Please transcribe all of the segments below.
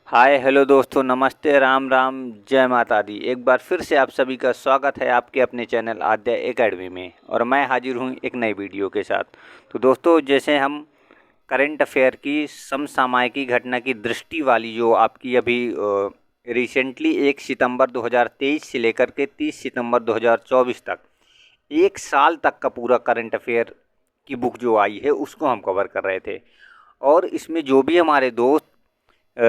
Hi hello दोस्तों, नमस्ते, राम राम, जय माता दी। एक बार फिर से आप सभी का स्वागत है आपके अपने चैनल आद्या एकेडमी में। और मैं हाजिर हूँ एक नई वीडियो के साथ। तो दोस्तों, जैसे हम करंट अफेयर की समसामयिकी घटना की दृष्टि वाली जो आपकी अभी रिसेंटली 1 सितंबर 2023 से लेकर के 30 सितंबर 2024 तक एक साल तक का पूरा करंट अफेयर की बुक जो आई है उसको हम कवर कर रहे थे। और इसमें जो भी हमारे दोस्त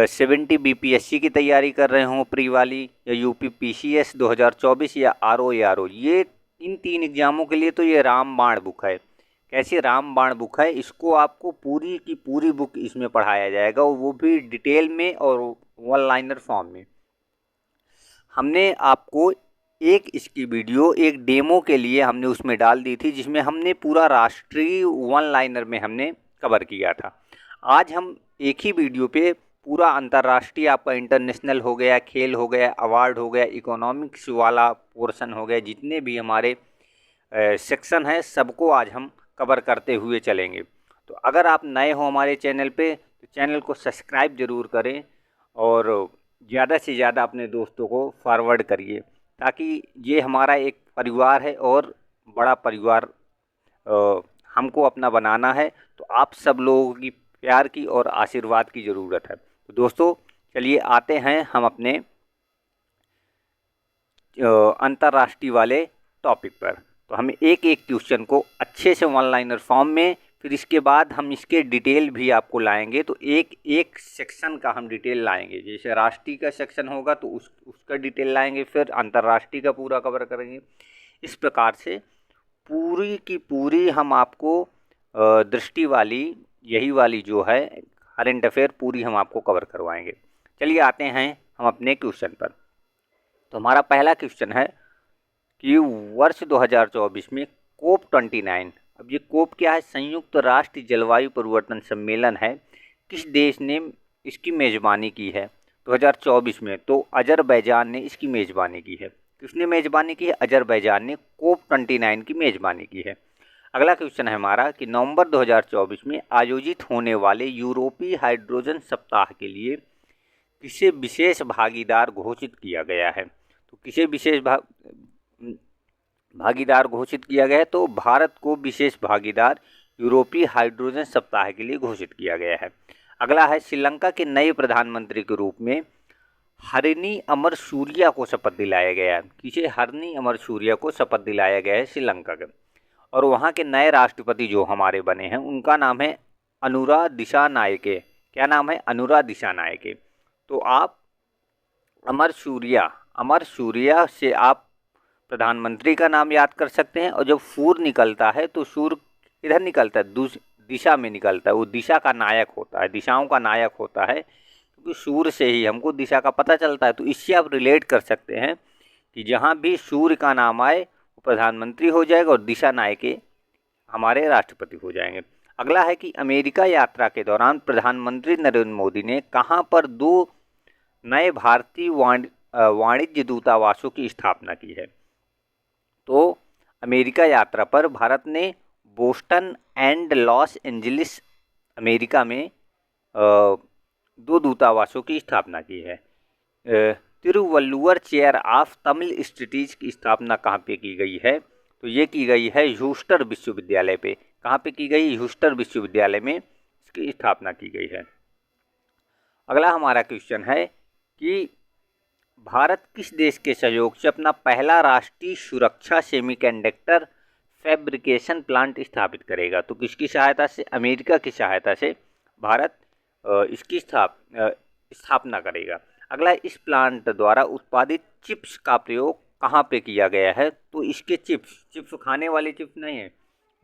70 बीपीएससी की तैयारी कर रहे हों, प्री वाली, या यूपी पीसीएस 2024, या आरओ ये इन 3 एग्जामों के लिए तो ये रामबाण बुक है। कैसी रामबाण बुक है, इसको आपको पूरी की पूरी बुक इसमें पढ़ाया जाएगा, और वो भी डिटेल में और वन लाइनर फॉर्म में। हमने आपको एक इसकी वीडियो एक डेमो के लिए हमने उसमें डाल दी थी, जिसमें हमने पूरा राष्ट्रीय वन लाइनर में हमने कवर किया था। आज हम एक ही वीडियो पे पूरा अंतर्राष्ट्रीय, आपका इंटरनेशनल हो गया, खेल हो गया, अवार्ड हो गया, इकोनॉमिक्स वाला पोर्शन हो गया, जितने भी हमारे सेक्शन है सबको आज हम कवर करते हुए चलेंगे। तो अगर आप नए हो हमारे चैनल पे तो चैनल को सब्सक्राइब ज़रूर करें, और ज़्यादा से ज़्यादा अपने दोस्तों को फॉरवर्ड करिए, ताकि ये हमारा एक परिवार है और बड़ा परिवार हमको अपना बनाना है। तो आप सब लोगों की प्यार की और आशीर्वाद की ज़रूरत है। तो दोस्तों, चलिए आते हैं हम अपने अंतर्राष्ट्रीय वाले टॉपिक पर। तो हम एक एक क्वेश्चन को अच्छे से वन लाइनर फॉर्म में, फिर इसके बाद हम इसके डिटेल भी आपको लाएंगे। तो एक एक सेक्शन का हम डिटेल लाएंगे। जैसे राष्ट्रीय का सेक्शन होगा तो उसका डिटेल लाएंगे, फिर अंतर्राष्ट्रीय का पूरा कवर करेंगे। इस प्रकार से पूरी की पूरी हम आपको दृष्टि वाली, यही वाली जो है करंट अफेयर, पूरी हम आपको कवर करवाएंगे। चलिए आते हैं हम अपने क्वेश्चन पर। तो हमारा पहला क्वेश्चन है कि वर्ष 2024 में कोप 29, अब ये कोप क्या है, संयुक्त राष्ट्र जलवायु परिवर्तन सम्मेलन है, किस देश ने इसकी मेज़बानी की है 2024 में? तो अजरबैजान ने इसकी मेज़बानी की है। किसने मेज़बानी की है? अजरबैजान ने कोप 29 की मेज़बानी की है। अगला क्वेश्चन है हमारा कि नवंबर 2024 में आयोजित होने वाले यूरोपीय हाइड्रोजन सप्ताह के लिए किसे विशेष भागीदार घोषित किया गया है? तो किसे विशेष भागीदार घोषित किया गया है? तो भारत को विशेष भागीदार यूरोपीय हाइड्रोजन सप्ताह के लिए घोषित किया गया है। अगला है श्रीलंका के नए प्रधानमंत्री के रूप में हरिनी अमर सूर्या को शपथ दिलाया गया है। किसे? हरिनी अमर सूर्या को शपथ दिलाया गया है श्रीलंका के। और वहाँ के नए राष्ट्रपति जो हमारे बने हैं उनका नाम है अनुरा दिशानायके। क्या नाम है? अनुरा दिशानायके। तो आप अमर सूर्या से आप प्रधानमंत्री का नाम याद कर सकते हैं। और जब सूर्य निकलता है तो सूर्य इधर निकलता है, दिशा में निकलता है, वो दिशा का नायक होता है, दिशाओं का नायक होता है, क्योंकि सूर्य से ही हमको दिशा का पता चलता है। तो इससे आप रिलेट कर सकते हैं कि जहाँ भी सूर्य का नाम आए वो प्रधानमंत्री हो जाएगा, और दिशा नायके हमारे राष्ट्रपति हो जाएंगे। अगला है कि अमेरिका यात्रा के दौरान प्रधानमंत्री नरेंद्र मोदी ने कहाँ पर 2 नए भारतीय वाणिज्य दूतावासों की स्थापना की है? तो अमेरिका यात्रा पर भारत ने Boston and Los Angeles, America में 2 दूतावासों की स्थापना की है। Thiruvalluvar chair of Tamil studies की स्थापना कहाँ पे की गई है? तो ये की गई है ह्यूस्टन विश्वविद्यालय पे। कहाँ पे की गई? ह्यूस्टन विश्वविद्यालय में इसकी स्थापना की गई है। अगला हमारा क्वेश्चन है कि भारत किस देश के सहयोग से अपना पहला राष्ट्रीय सुरक्षा सेमीकंडक्टर फैब्रिकेशन प्लांट स्थापित करेगा? तो किसकी सहायता से? अमेरिका की सहायता से भारत इसकी स्थापना करेगा। अगला, इस प्लांट द्वारा उत्पादित चिप्स का प्रयोग कहाँ पे किया गया है? तो इसके चिप्स खाने वाले चिप्स नहीं है,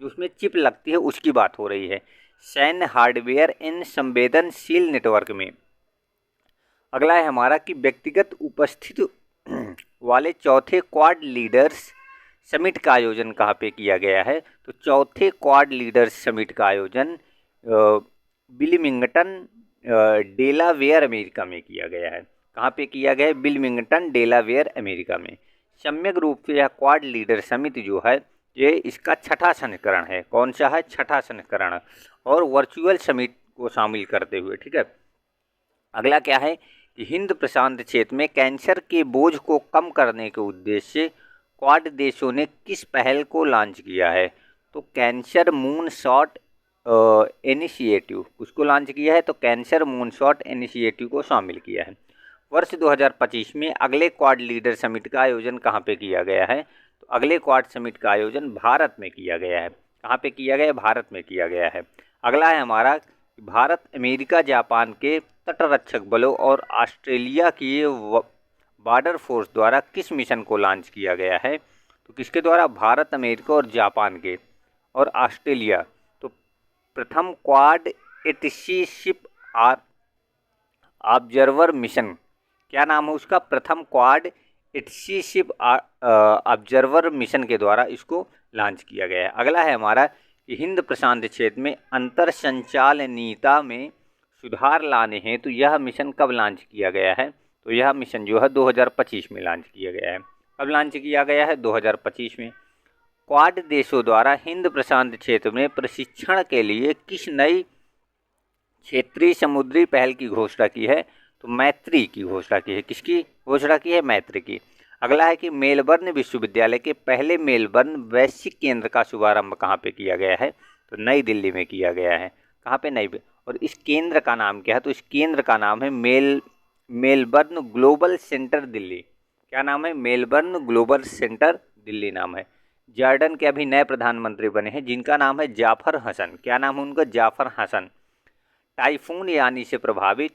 जो उसमें चिप लगती है उसकी बात हो रही है। सैन्य हार्डवेयर इन संवेदनशील नेटवर्क में। अगला है हमारा कि व्यक्तिगत उपस्थिति वाले चौथे क्वाड लीडर्स समिट का आयोजन कहाँ पे किया गया है? तो चौथे क्वाड लीडर्स समिट का आयोजन विलिंगटन, डेलावेयर, अमेरिका में किया गया है। कहाँ पे किया गया है? विलिंगटन, डेलावेयर, अमेरिका में। सम्यक रूप से यह क्वाड लीडर समिति जो है ये इसका 6ठा संस्करण है। कौन सा है? 6ठा संस्करण, और वर्चुअल समिट को शामिल करते हुए। ठीक है। अगला क्या है कि हिंद प्रशांत क्षेत्र में कैंसर के बोझ को कम करने के उद्देश्य से क्वाड देशों ने किस पहल को लॉन्च किया है? तो कैंसर मून शॉट इनिशिएटिव उसको लॉन्च किया है। तो कैंसर मून शॉट इनिशिएटिव को शामिल किया है। वर्ष 2025 में अगले क्वाड लीडर समिट का आयोजन कहाँ पे किया गया है? तो अगले क्वाड समिट का आयोजन भारत में किया गया है। कहाँ पे किया गया है? भारत में किया गया है। अगला है हमारा, भारत अमेरिका जापान के तटरक्षक बलों और ऑस्ट्रेलिया की बॉर्डर फोर्स द्वारा किस मिशन को लॉन्च किया गया है? तो किसके द्वारा? भारत, अमेरिका और जापान के और ऑस्ट्रेलिया। तो प्रथम quad Etsy ship observer mission, क्या नाम है उसका? प्रथम quad Etsy ship observer mission के द्वारा इसको लॉन्च किया गया है। अगला है हमारा कि हिंद प्रशांत क्षेत्र में अंतर संचालनीयता में सुधार लाने हैं तो यह मिशन कब लॉन्च किया गया है? तो यह मिशन जो है 2025 में लॉन्च किया गया है। कब लॉन्च किया गया है? 2025 में। क्वाड देशों द्वारा हिंद प्रशांत क्षेत्र में प्रशिक्षण के लिए किस नई क्षेत्रीय समुद्री पहल की घोषणा की है? तो मैत्री की घोषणा की है। किसकी घोषणा की है? मैत्री की। अगला है कि मेलबर्न विश्वविद्यालय के पहले मेलबर्न वैश्विक केंद्र का शुभारंभ कहाँ पे किया गया है? तो नई दिल्ली में किया गया है। कहाँ पे? नई। और इस केंद्र का नाम क्या है? तो इस केंद्र का नाम है मेलबर्न ग्लोबल सेंटर दिल्ली। क्या नाम है? मेलबर्न ग्लोबल सेंटर दिल्ली नाम है। जॉर्डन के अभी नए प्रधानमंत्री बने हैं जिनका नाम है जाफर हसन। क्या नाम है उनका? जाफर हसन। टाइफून यानी से प्रभावित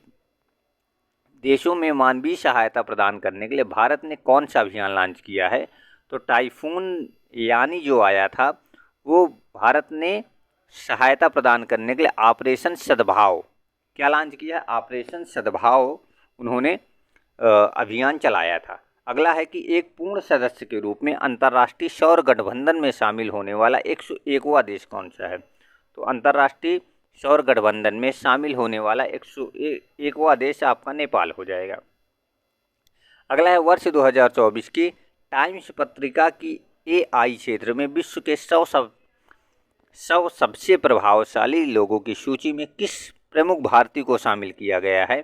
देशों में मानवीय सहायता प्रदान करने के लिए भारत ने कौन सा अभियान लॉन्च किया है? तो टाइफून यानी जो आया था वो भारत ने सहायता प्रदान करने के लिए ऑपरेशन सद्भाव, क्या लॉन्च किया? ऑपरेशन सद्भाव उन्होंने अभियान चलाया था। अगला है कि एक पूर्ण सदस्य के रूप में अंतर्राष्ट्रीय सौर गठबंधन में शामिल होने वाला 101वां देश कौन सा है? तो अंतर्राष्ट्रीय सौर गठबंधन में शामिल होने वाला 101वां देश आपका नेपाल हो जाएगा। अगला है वर्ष 2024 की टाइम्स पत्रिका की AI क्षेत्र में विश्व के 100 सबसे प्रभावशाली लोगों की सूची में किस प्रमुख भारतीय को शामिल किया गया है?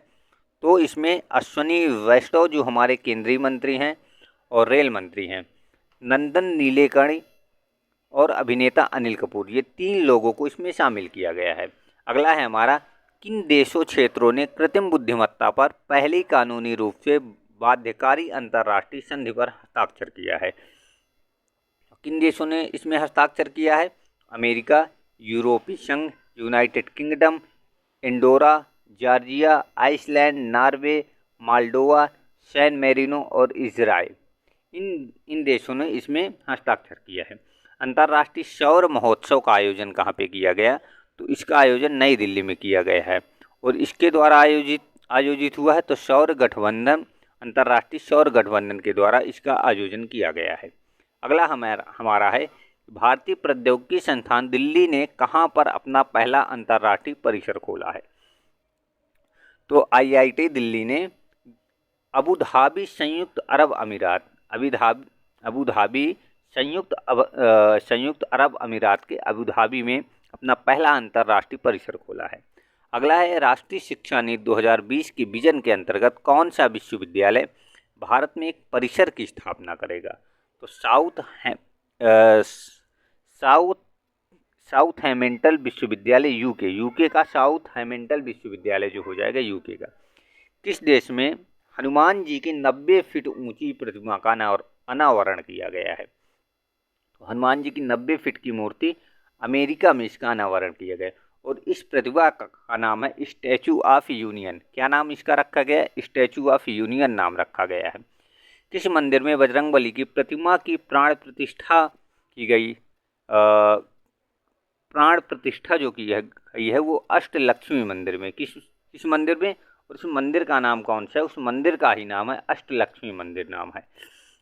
तो इसमें अश्विनी वैष्णव जो हमारे केंद्रीय मंत्री हैं और रेल मंत्री हैं, नंदन नीलेकणी और अभिनेता अनिल कपूर, ये 3 लोगों को इसमें शामिल किया गया है। अगला है हमारा, किन देशों क्षेत्रों ने कृत्रिम बुद्धिमत्ता पर पहली कानूनी रूप से बाध्यकारी अंतर्राष्ट्रीय संधि पर हस्ताक्षर किया है? किन देशों ने इसमें हस्ताक्षर किया है? अमेरिका, यूरोपीय संघ, United Kingdom, Andorra, Georgia, Iceland, Norway, Moldova, San Marino और इजराइल। इन देशों ने इसमें हस्ताक्षर किया है। अंतर्राष्ट्रीय सौर महोत्सव का आयोजन कहाँ पे किया गया? तो इसका आयोजन नई दिल्ली में किया गया है और इसके द्वारा आयोजित हुआ है। तो सौर गठबंधन, अंतर्राष्ट्रीय सौर गठबंधन के द्वारा इसका आयोजन किया गया है। अगला हमारा है, भारतीय प्रौद्योगिकी संस्थान दिल्ली ने कहाँ पर अपना पहला अंतर्राष्ट्रीय परिसर खोला है? तो IIT दिल्ली ने अबू धाबी संयुक्त अरब अमीरात के अबू धाबी में अपना पहला अंतर्राष्ट्रीय परिसर खोला है। अगला है, राष्ट्रीय शिक्षा नीति 2020 की विजन के अंतर्गत कौन सा विश्वविद्यालय भारत में एक परिसर की स्थापना करेगा? तो साउथ हैमिल्टन विश्वविद्यालय यूके का साउथ हैमिल्टन विश्वविद्यालय जो हो जाएगा यूके का। किस देश में हनुमान जी की 90 फीट ऊंची प्रतिमा का अनावरण किया गया है? तो हनुमान जी की 90 फीट की मूर्ति अमेरिका में इसका अनावरण किया गया और इस प्रतिमा का नाम है स्टैचू ऑफ यूनियन। क्या नाम इसका रखा गया? स्टैचू ऑफ यूनियन नाम रखा गया है। किस मंदिर में बजरंगबली की प्रतिमा की प्राण प्रतिष्ठा की गई? प्राण प्रतिष्ठा जो की गई है वो अष्टलक्ष्मी मंदिर में। किस मंदिर में? और उस मंदिर का नाम कौन सा है? उस मंदिर का ही नाम है अष्टलक्ष्मी मंदिर नाम है।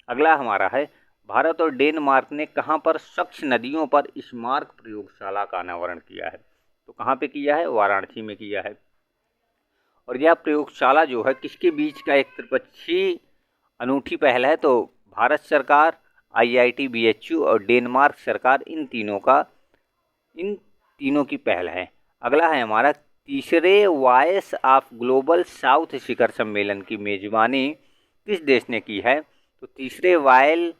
अगला हमारा है, भारत और डेनमार्क ने कहाँ पर स्वच्छ नदियों पर स्मारक प्रयोगशाला का अनावरण किया है? तो कहाँ पे किया है? वाराणसी में किया है। और यह प्रयोगशाला जो है किसके बीच का एक त्रिपक्षीय अनूठी पहल है? तो भारत सरकार, IIT BHU और डेनमार्क सरकार, इन तीनों की पहल है। अगला है हमारा, तीसरे वॉइस ऑफ ग्लोबल साउथ शिखर सम्मेलन की मेजबानी किस देश ने की है? तो तीसरे वॉइस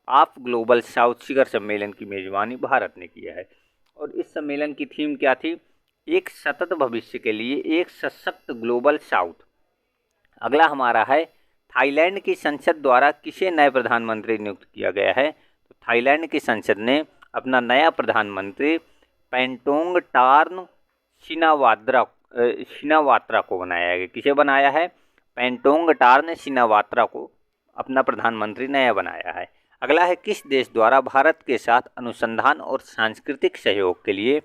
ऑफ ग्लोबल साउथ शिखर सम्मेलन की मेजबानी भारत ने किया है। और इस सम्मेलन की थीम क्या थी? एक सतत भविष्य के लिए एक सशक्त ग्लोबल साउथ। अगला हमारा है, थाईलैंड की संसद द्वारा किसे नए प्रधानमंत्री नियुक्त किया गया है? तो थाईलैंड की संसद ने अपना नया प्रधानमंत्री पेंटोंगटार्न शिनावात्रा को बनाया है। किसे बनाया है? पेंटोंगटार्न शिनावात्रा को अपना प्रधानमंत्री नया बनाया है। अगला है, किस देश द्वारा भारत के साथ अनुसंधान और सांस्कृतिक सहयोग के लिए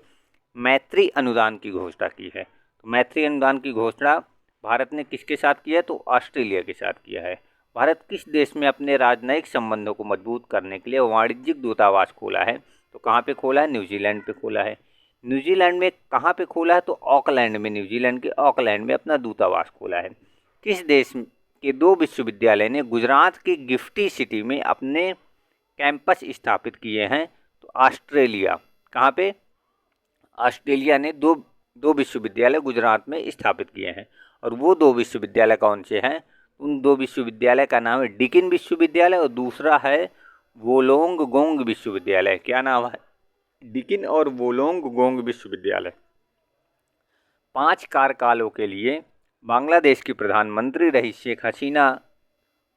मैत्री अनुदान की घोषणा की है? तो मैत्री अनुदान की घोषणा भारत ने किसके साथ किया है? तो ऑस्ट्रेलिया के साथ किया है। भारत किस देश में अपने राजनयिक संबंधों को मजबूत करने के लिए वाणिज्यिक दूतावास खोला है? तो कहाँ पे खोला है? न्यूजीलैंड पे खोला है। न्यूजीलैंड में कहाँ पे खोला है? तो ऑकलैंड में, न्यूजीलैंड के ऑकलैंड में अपना दूतावास खोला है। किस देश के 2 विश्वविद्यालय ने गुजरात की गिफ्टी सिटी में अपने कैंपस स्थापित किए हैं? तो ऑस्ट्रेलिया। कहाँ पे? ऑस्ट्रेलिया ने दो विश्वविद्यालय गुजरात में स्थापित किए हैं। और वो 2 विश्वविद्यालय कौन से हैं? उन 2 विश्वविद्यालय का नाम है डिकिन विश्वविद्यालय और दूसरा है वोलोंगगोंग विश्वविद्यालय। क्या नाम है? डिकिन और वोलोंगगोंग विश्वविद्यालय। 5 कार्यकालों के लिए बांग्लादेश की प्रधानमंत्री रही शेख हसीना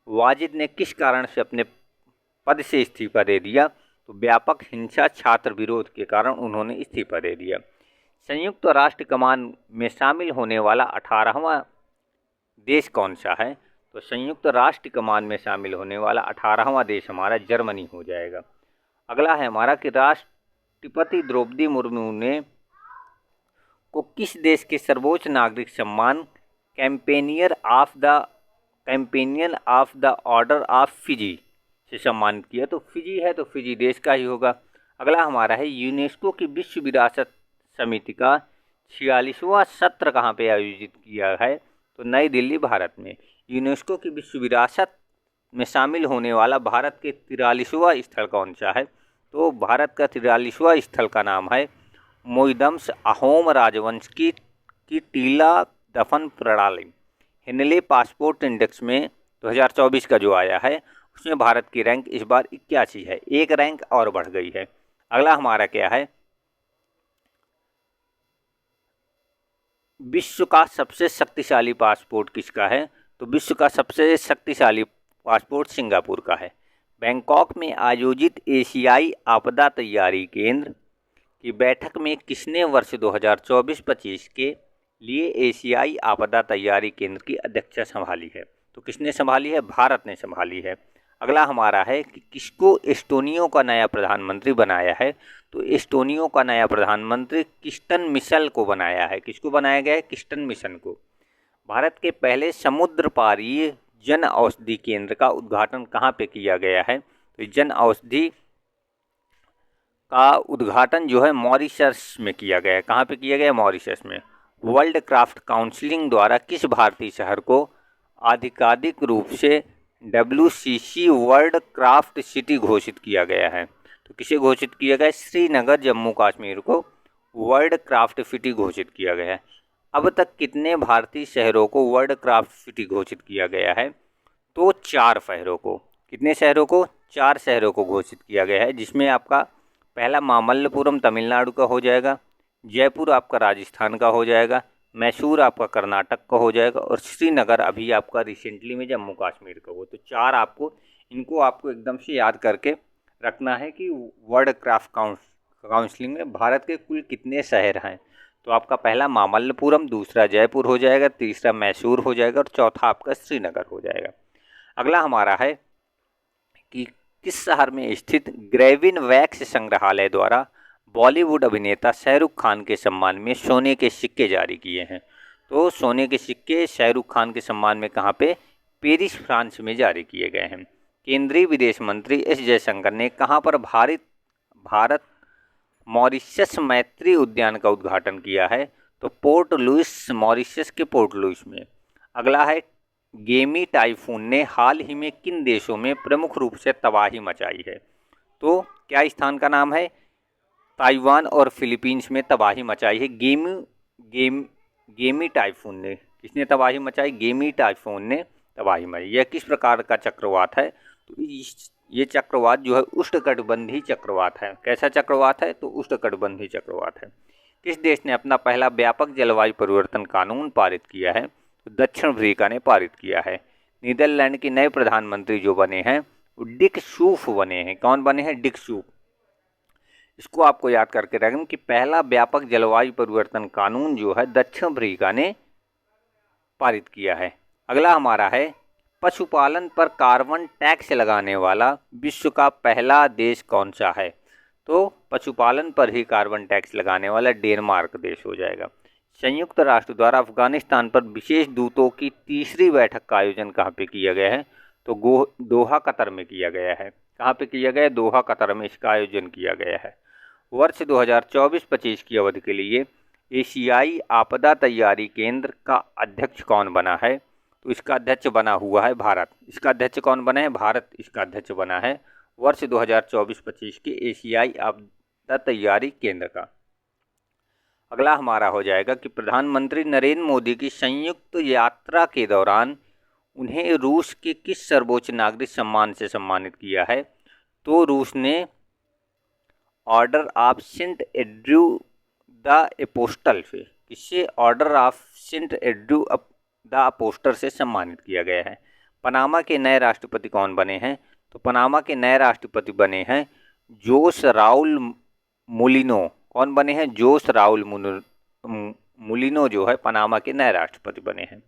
वाजिद ने किस कारण से अपने पद से इस्तीफा दे दिया? तो व्यापक हिंसा छात्र विरोध के कारण उन्होंने इस्तीफा दे दिया। संयुक्त राष्ट्र कमान में शामिल होने वाला 18वां देश कौन सा है? तो संयुक्त राष्ट्र कमान में शामिल होने वाला 18वां देश हमारा जर्मनी हो जाएगा। अगला है हमारा कि राष्ट्रपति द्रौपदी मुर्मू ने को किस देश के सर्वोच्च नागरिक सम्मान companion of the order of Fiji से सम्मानित किया? तो फिजी है, तो फिजी देश का ही होगा। अगला हमारा है, यूनेस्को की विश्व विरासत समिति का 46वां सत्र कहाँ पे आयोजित किया है? तो नई दिल्ली, भारत में। यूनेस्को की विश्व विरासत में शामिल होने वाला भारत के 43वां स्थल कौन सा है? तो भारत का 43वां स्थल का नाम है मोइदम्स अहोम राजवंश की टीला दफन प्रणाली। हेनले पासपोर्ट इंडेक्स में 2024 का जो आया है उसमें भारत की रैंक इस बार 81 है, एक रैंक और बढ़ गई है। अगला हमारा क्या है? विश्व का सबसे शक्तिशाली पासपोर्ट किसका है? तो विश्व का सबसे शक्तिशाली पासपोर्ट सिंगापुर का है। बैंकॉक में आयोजित एशियाई आपदा तैयारी केंद्र की बैठक में किसने वर्ष 2024-25 के लिए एशियाई आपदा तैयारी केंद्र की अध्यक्षता संभाली है? तो किसने संभाली है? भारत ने संभाली है। अगला हमारा है कि किसको एस्टोनिया का नया प्रधानमंत्री बनाया है? तो एस्टोनिया का नया प्रधानमंत्री क्रिस्टन मिशेल को बनाया है। किसको बनाया गया है? क्रिस्टन मिशेल को। भारत के पहले समुद्र पारीय जन औषधि केंद्र का उद्घाटन कहाँ पे किया गया है? तो जन औषधि का उद्घाटन जो है मॉरिशस में किया गया है। कहाँ पे किया गया? मॉरिशस में। वर्ल्ड क्राफ्ट काउंसिलिंग द्वारा किस भारतीय शहर को आधिकारिक रूप से WCC वर्ल्ड क्राफ्ट सिटी घोषित किया गया है? तो किसे घोषित किया गया? श्रीनगर, जम्मू कश्मीर को वर्ल्ड क्राफ्ट सिटी घोषित किया गया है। अब तक कितने भारतीय शहरों को वर्ल्ड क्राफ्ट सिटी घोषित किया गया है? तो 4 शहरों को। कितने शहरों को? 4 शहरों को घोषित किया गया है, जिसमें आपका पहला मामल्लपुरम तमिलनाडु का हो जाएगा, जयपुर आपका राजस्थान का हो जाएगा, मैसूर आपका कर्नाटक का हो जाएगा और श्रीनगर अभी आपका रिसेंटली में जम्मू कश्मीर का हो। तो 4 इनको आपको एकदम से याद करके रखना है कि वर्ल्ड क्राफ्ट काउंसिलिंग में भारत के कुल कितने शहर हैं। तो आपका पहला मामल्लपुरम, दूसरा जयपुर हो जाएगा, तीसरा मैसूर हो जाएगा और चौथा आपका श्रीनगर हो जाएगा। अगला हमारा है कि किस शहर में स्थित ग्रेविन वैक्स संग्रहालय द्वारा बॉलीवुड अभिनेता शाहरुख खान के सम्मान में सोने के सिक्के जारी किए हैं? तो सोने के सिक्के शाहरुख खान के सम्मान में कहाँ पे? पेरिस, फ्रांस में जारी किए गए हैं। केंद्रीय विदेश मंत्री एस जयशंकर ने कहाँ पर भारत मॉरिशस मैत्री उद्यान का उद्घाटन किया है? तो पोर्ट लुइस, मॉरिशस के पोर्ट लुइस में। अगला है, गेमी टाइफून ने हाल ही में किन देशों में प्रमुख रूप से तबाही मचाई है? तो क्या स्थान का नाम है? ताइवान और फिलीपींस में तबाही मचाई है गेमी गेमी टाइफून ने, किसने तबाही मचाई? गेमी टाइफून ने तबाही मचाई। यह किस प्रकार का चक्रवात है? तो ये चक्रवात जो है उष्णकटिबंधीय चक्रवात है। कैसा चक्रवात है? तो उष्णकटिबंधीय चक्रवात है। किस देश ने अपना पहला व्यापक जलवायु परिवर्तन कानून पारित किया है? तो दक्षिण अफ्रीका ने पारित किया है। नीदरलैंड के नए प्रधानमंत्री जो बने हैं वो डिक शूफ बने हैं। कौन बने हैं? Dick Schoof. इसको आपको याद करके रखें कि पहला व्यापक जलवायु परिवर्तन कानून जो है दक्षिण अफ्रीका ने पारित किया है। अगला हमारा है, पशुपालन पर कार्बन टैक्स लगाने वाला विश्व का पहला देश कौन सा है? तो पशुपालन पर ही कार्बन टैक्स लगाने वाला डेनमार्क देश हो जाएगा। संयुक्त राष्ट्र द्वारा अफगानिस्तान पर विशेष दूतों की तीसरी बैठक का आयोजन कहाँ पे किया गया है? तो दोहा कतर में किया गया है। कहाँ पे किया गया है? दोहा कतर में इसका आयोजन किया गया है। वर्ष 2024-25 की अवधि के लिए एशियाई आपदा तैयारी केंद्र का अध्यक्ष कौन बना है? तो इसका अध्यक्ष बना हुआ है भारत। इसका अध्यक्ष कौन बना है? भारत इसका अध्यक्ष बना है वर्ष 2024-25 के एशियाई आपदा तैयारी केंद्र का। अगला हमारा हो जाएगा कि प्रधानमंत्री नरेंद्र मोदी की संयुक्त यात्रा के दौरान उन्हें रूस के किस सर्वोच्च नागरिक सम्मान से सम्मानित किया है? तो रूस ने order of saint Andrew the apostle से, किससे? Order of saint Andrew the apostle से सम्मानित किया गया है। पनामा के नए राष्ट्रपति कौन बने हैं? तो पनामा के नए राष्ट्रपति बने हैं जोस राउल मुलिनो। कौन बने हैं? जोस राउल मुलिनो जो है पनामा के नए राष्ट्रपति बने हैं।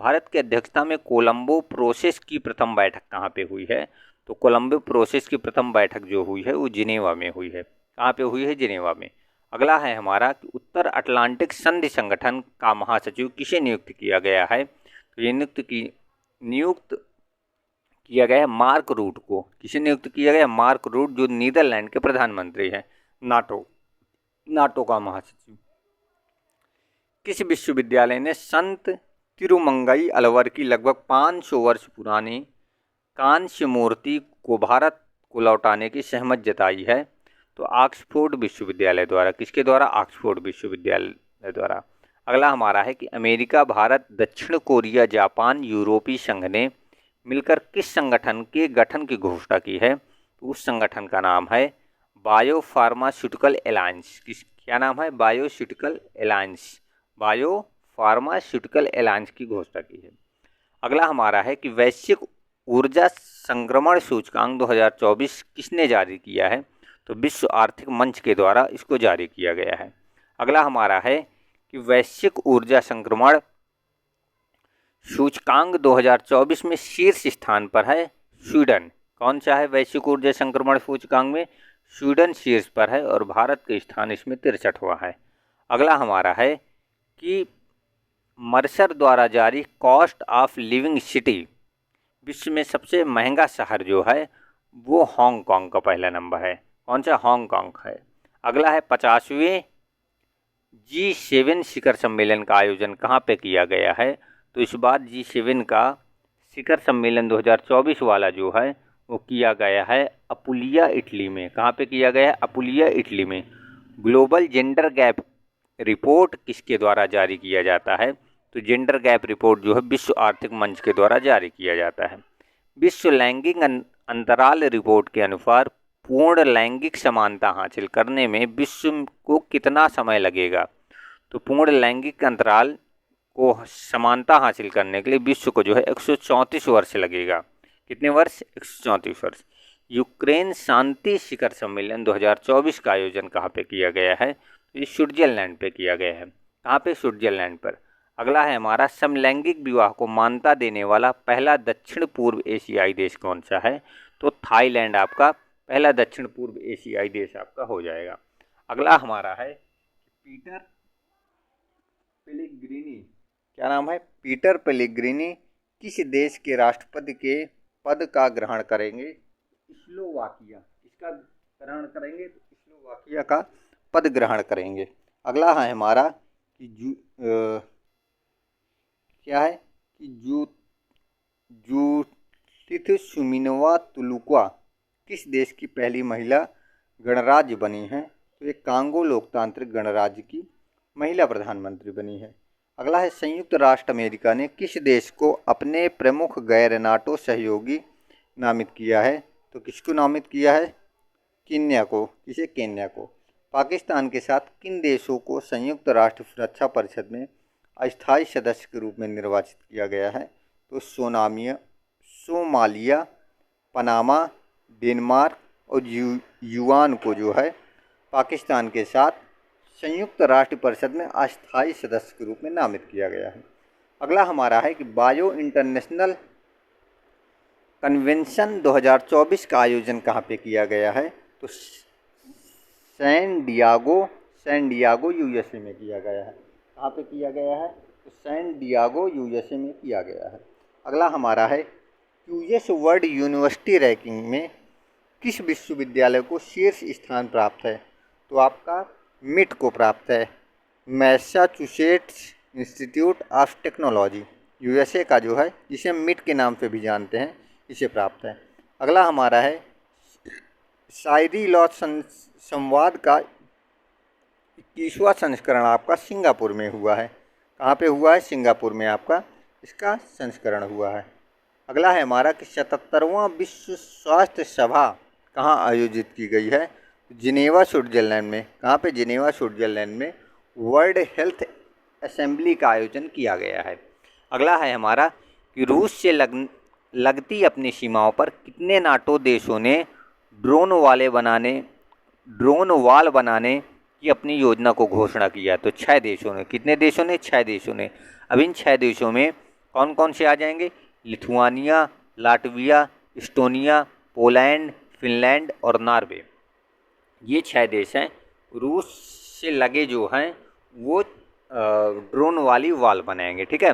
भारत की अध्यक्षता में कोलंबो प्रोसेस की प्रथम बैठक कहाँ पे हुई है? तो कोलंबो प्रोसेस की प्रथम बैठक जो हुई है वो जिनेवा में हुई है। कहाँ पे हुई है? जिनेवा में। अगला है हमारा कि उत्तर अटलांटिक संधि संगठन का महासचिव किसे नियुक्त किया गया है? तो ये नियुक्त किया गया है मार्क रूट को। किसे नियुक्त किया गया? मार्क रूट, जो नीदरलैंड के प्रधानमंत्री हैं। नाटो का महासचिव। किस विश्वविद्यालय ने संत तिरुमंगई अलवर की लगभग 500 वर्ष पुरानी कांस्य मूर्ति को भारत को लौटाने की सहमति जताई है? तो ऑक्सफोर्ड विश्वविद्यालय द्वारा। किसके द्वारा? ऑक्सफोर्ड विश्वविद्यालय द्वारा। अगला हमारा है कि अमेरिका, भारत, दक्षिण कोरिया, जापान, यूरोपीय संघ ने मिलकर किस संगठन के गठन की घोषणा की है? तो उस संगठन का नाम है बायोफार्मास्यूटिकल अलायंस। क्या नाम है? बायोस्यूटिकल अलायंस। बायोफार्मास्यूटिकल अलायंस की घोषणा की है। अगला हमारा है कि वैश्विक ऊर्जा संक्रमण सूचकांक 2024 किसने जारी किया है? तो विश्व आर्थिक मंच के द्वारा इसको जारी किया गया है। अगला हमारा है कि वैश्विक ऊर्जा संक्रमण सूचकांक 2024 में शीर्ष स्थान पर है स्वीडन। कौन सा है वैश्विक ऊर्जा संक्रमण सूचकांक में? स्वीडन शीर्ष पर है और भारत के स्थान इसमें 63वां है। अगला हमारा है कि मर्सर द्वारा जारी कॉस्ट ऑफ लिविंग सिटी, विश्व में सबसे महंगा शहर जो है वो हांगकांग का पहला नंबर है। कौन सा? हांगकांग है। अगला है 50वें G7 शिखर सम्मेलन का आयोजन कहाँ पे किया गया है? तो इस बार G7 का शिखर सम्मेलन 2024 वाला जो है वो किया गया है अपुलिया, इटली में। कहाँ पे किया गया है? अपुलिया, इटली में। ग्लोबल जेंडर गैप रिपोर्ट किसके द्वारा जारी किया जाता है? तो जेंडर गैप रिपोर्ट जो है विश्व आर्थिक मंच के द्वारा जारी किया जाता है। विश्व लैंगिक अंतराल रिपोर्ट के अनुसार पूर्ण लैंगिक समानता हासिल करने में विश्व को कितना समय लगेगा? तो पूर्ण लैंगिक अंतराल को समानता हासिल करने के लिए विश्व को जो है 134 वर्ष लगेगा। कितने वर्ष? 134 वर्ष। यूक्रेन शांति शिखर सम्मेलन 2024 का आयोजन कहाँ पे किया गया है? ये स्विट्जरलैंड पे किया गया है। कहाँ पे? स्विट्जरलैंड पर। अगला है हमारा समलैंगिक विवाह को मान्यता देने वाला पहला दक्षिण पूर्व एशियाई देश कौन सा है? तो थाईलैंड आपका पहला दक्षिण पूर्व एशियाई देश आपका हो जाएगा। अगला हमारा है पीटर पेलेग्रिनी। क्या नाम है? पीटर पेलेग्रिनी किस देश के राष्ट्रपति के पद का ग्रहण करेंगे? स्लोवाकिया। इसका ग्रहण करेंगे? तो स्लोवाकिया का पद ग्रहण करेंगे। अगला है हमारा कि क्या है कि जूडिथ सुमिनोवा तुलुका किस देश की पहली महिला गणराज्य बनी है? तो ये कांगो लोकतांत्रिक गणराज्य की महिला प्रधानमंत्री बनी है। अगला है, संयुक्त राष्ट्र अमेरिका ने किस देश को अपने प्रमुख गैर नाटो सहयोगी नामित किया है? तो किसको नामित किया है? केन्या को। किसे? केन्या को। पाकिस्तान के साथ किन देशों को संयुक्त राष्ट्र सुरक्षा परिषद में अस्थायी सदस्य के रूप में निर्वाचित किया गया है? तो सोमालिया, पनामा, डेनमार्क और युआन को जो है पाकिस्तान के साथ संयुक्त राष्ट्र परिषद में अस्थायी सदस्य के रूप में नामित किया गया है। अगला हमारा है कि बायो इंटरनेशनल कन्वेंशन 2024 का आयोजन कहाँ पे किया गया है? तो सैन डियागो यूएसए में किया गया है। कहाँ पे किया गया है? तो सैन डियागो यूएसए में किया गया है। अगला हमारा है, क्यूएस वर्ल्ड यूनिवर्सिटी रैंकिंग में किस विश्वविद्यालय को शीर्ष स्थान प्राप्त है? तो आपका मिट को प्राप्त है। Massachusetts institute of technology USA का जो है, जिसे मिट के नाम से भी जानते हैं, इसे प्राप्त है। अगला हमारा है, शायरी लॉ संवाद का 21वां संस्करण आपका सिंगापुर में हुआ है। कहाँ पे हुआ है? सिंगापुर में आपका इसका संस्करण हुआ है। अगला है हमारा कि 77वां विश्व स्वास्थ्य सभा कहाँ आयोजित की गई है? जिनेवा स्विट्जरलैंड में। कहाँ पे? जिनेवा स्विट्जरलैंड में वर्ल्ड हेल्थ असेंबली का आयोजन किया गया है। अगला है हमारा कि रूस से लगती अपनी सीमाओं पर कितने नाटो देशों ने ड्रोन वाल बनाने की अपनी योजना को घोषणा किया? तो 6 देशों ने। कितने देशों ने? 6 देशों ने। अब इन 6 देशों में कौन कौन से आ जाएंगे? Lithuania, Latvia, Estonia, Poland, Finland और नॉर्वे। ये 6 देश हैं रूस से लगे जो हैं वो ड्रोन वाली वाल बनाएंगे। ठीक है।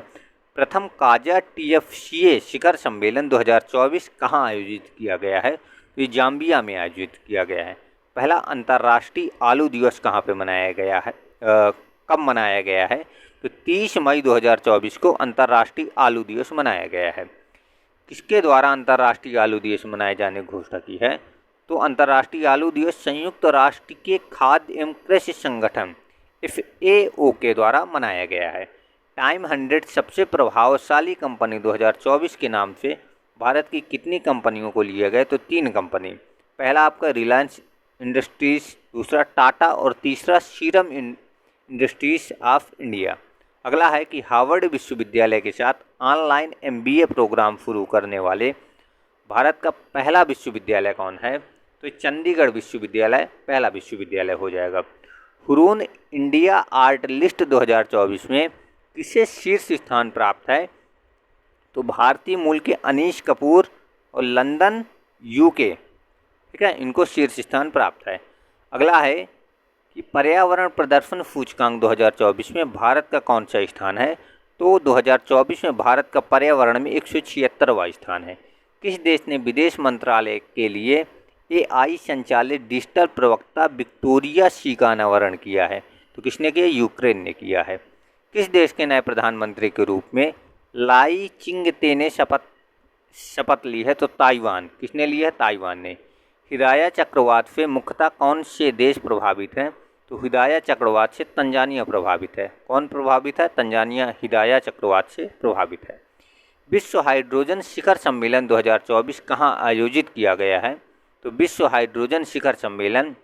प्रथम काजा TFCA शिखर सम्मेलन 2024 कहाँ आयोजित किया गया है? तो ये जाम्बिया में आयोजित किया गया है। पहला अंतर्राष्ट्रीय आलू दिवस कहाँ पे मनाया गया है? कब मनाया गया है? तो 30 मई 2024 को अंतर्राष्ट्रीय आलू दिवस मनाया गया है। किसके द्वारा अंतर्राष्ट्रीय आलू दिवस मनाए जाने की घोषणा की है? तो अंतर्राष्ट्रीय आलू दिवस संयुक्त राष्ट्र के खाद्य एवं कृषि संगठन FAO के द्वारा मनाया गया है। टाइम 100 सबसे प्रभावशाली कंपनी 2024 के नाम से भारत की कितनी कंपनियों को लिया गया? तो 3 कंपनी। पहला आपका रिलायंस इंडस्ट्रीज, दूसरा टाटा और तीसरा सीरम इंडस्ट्रीज ऑफ इंडिया। अगला है कि हार्वर्ड विश्वविद्यालय के साथ ऑनलाइन MBA प्रोग्राम शुरू करने वाले भारत का पहला विश्वविद्यालय कौन है? तो चंडीगढ़ विश्वविद्यालय पहला विश्वविद्यालय हो जाएगा। हुरून इंडिया आर्ट लिस्ट 2024 में किसे शीर्ष स्थान प्राप्त है? तो भारतीय मूल के अनीश कपूर और लंदन UK, ठीक है, इनको शीर्ष स्थान प्राप्त है। अगला है कि पर्यावरण प्रदर्शन सूचकांक 2024 में भारत का कौन सा स्थान है? तो 2024 में भारत का पर्यावरण में 176वां स्थान है। किस देश ने विदेश मंत्रालय के लिए AI संचालित डिजिटल प्रवक्ता विक्टोरिया सी का अनावरण किया है? तो किसने किया? यूक्रेन ने किया है। किस देश के नए प्रधानमंत्री के रूप में लाई चिंगते ने शपथ ली है? तो ताइवान। किसने ली है? ताइवान ने। हिदाया चक्रवात से मुख्यतः कौन से देश प्रभावित हैं? तो हिदाया चक्रवात से तंजानिया प्रभावित है। कौन प्रभावित है? तंजानिया हिदाया चक्रवात से प्रभावित है। विश्व हाइड्रोजन शिखर सम्मेलन 2024 कहाँ आयोजित किया गया है? तो विश्व हाइड्रोजन शिखर सम्मेलन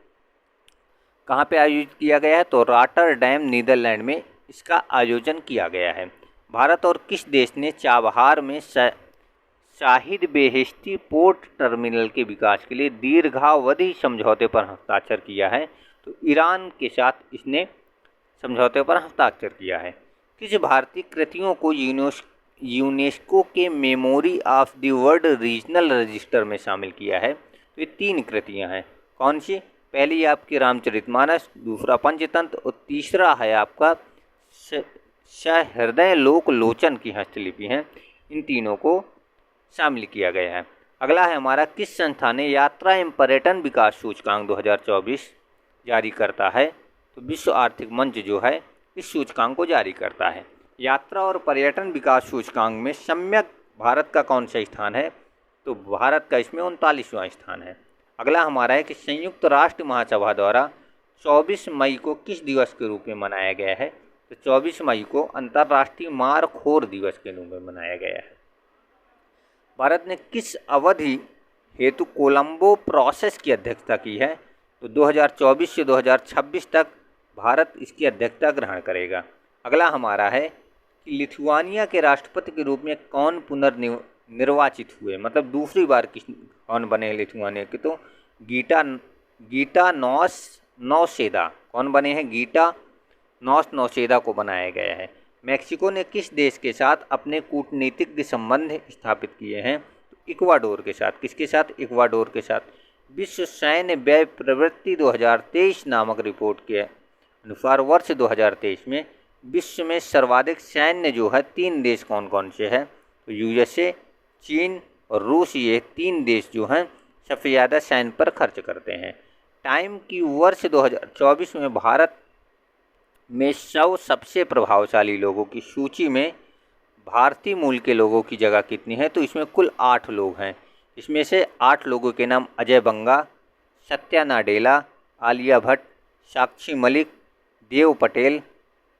कहाँ पे आयोजित किया गया है? तो रॉटरडैम नीदरलैंड में इसका आयोजन किया गया है। भारत और किस देश ने चाबहार में शाहिद बेहेश्ती पोर्ट टर्मिनल के विकास के लिए दीर्घावधि समझौते पर हस्ताक्षर किया है? तो ईरान के साथ इसने समझौते पर हस्ताक्षर किया है। किस भारतीय कृतियों को यूनेस्को के memory of the world regional register में शामिल किया है? तो ये 3 कृतियाँ हैं। कौन सी? पहली आपकी रामचरितमानस, दूसरा पंचतंत्र और तीसरा है आपका सहृदय लोक लोचन की हस्तलिपि हैं। इन तीनों को शामिल किया गया है। अगला है हमारा, किस संस्था ने यात्रा एवं पर्यटन विकास सूचकांक 2024 जारी करता है? तो विश्व आर्थिक मंच जो है इस सूचकांक को जारी करता है। यात्रा और पर्यटन विकास सूचकांक में सम्यक भारत का कौन सा स्थान है? तो भारत का इसमें 39वां स्थान है। अगला हमारा है कि संयुक्त राष्ट्र महासभा द्वारा 24 मई को किस दिवस के रूप में मनाया गया है? तो 24 मई को अंतर्राष्ट्रीय मारखोर दिवस के रूप में मनाया गया है। भारत ने किस अवधि हेतु कोलंबो प्रोसेस की अध्यक्षता की है? तो 2024 से 2026 तक भारत इसकी अध्यक्षता ग्रहण करेगा। अगला हमारा है कि लिथुआनिया के राष्ट्रपति के रूप में कौन पुनर्निर्वाचित हुए, मतलब दूसरी बार कौन बने हैं लिथुआनिया के? तो गीटानॉस नौसेदा। कौन बने हैं? गीटानॉस नौसेदा को बनाया गया है। मेक्सिको ने किस देश के साथ अपने कूटनीतिक संबंध स्थापित किए हैं? तो इक्वाडोर के साथ। किसके साथ? इक्वाडोर के साथ। विश्व सैन्य व्यय प्रवृत्ति 2023 नामक रिपोर्ट के अनुसार वर्ष 2023 में विश्व में सर्वाधिक सैन्य जो है 3 देश कौन कौन से हैं? तो यूएसए, चीन और रूस, ये 3 देश जो हैं सबसे ज़्यादा सैन्य पर खर्च करते हैं। टाइम की वर्ष 2024 में भारत में 100 सबसे प्रभावशाली लोगों की सूची में भारतीय मूल के लोगों की जगह कितनी है? तो इसमें कुल 8 लोग हैं। इसमें से 8 लोगों के नाम अजय बंगा, सत्या नाडेला, आलिया भट्ट, साक्षी मलिक, देव पटेल,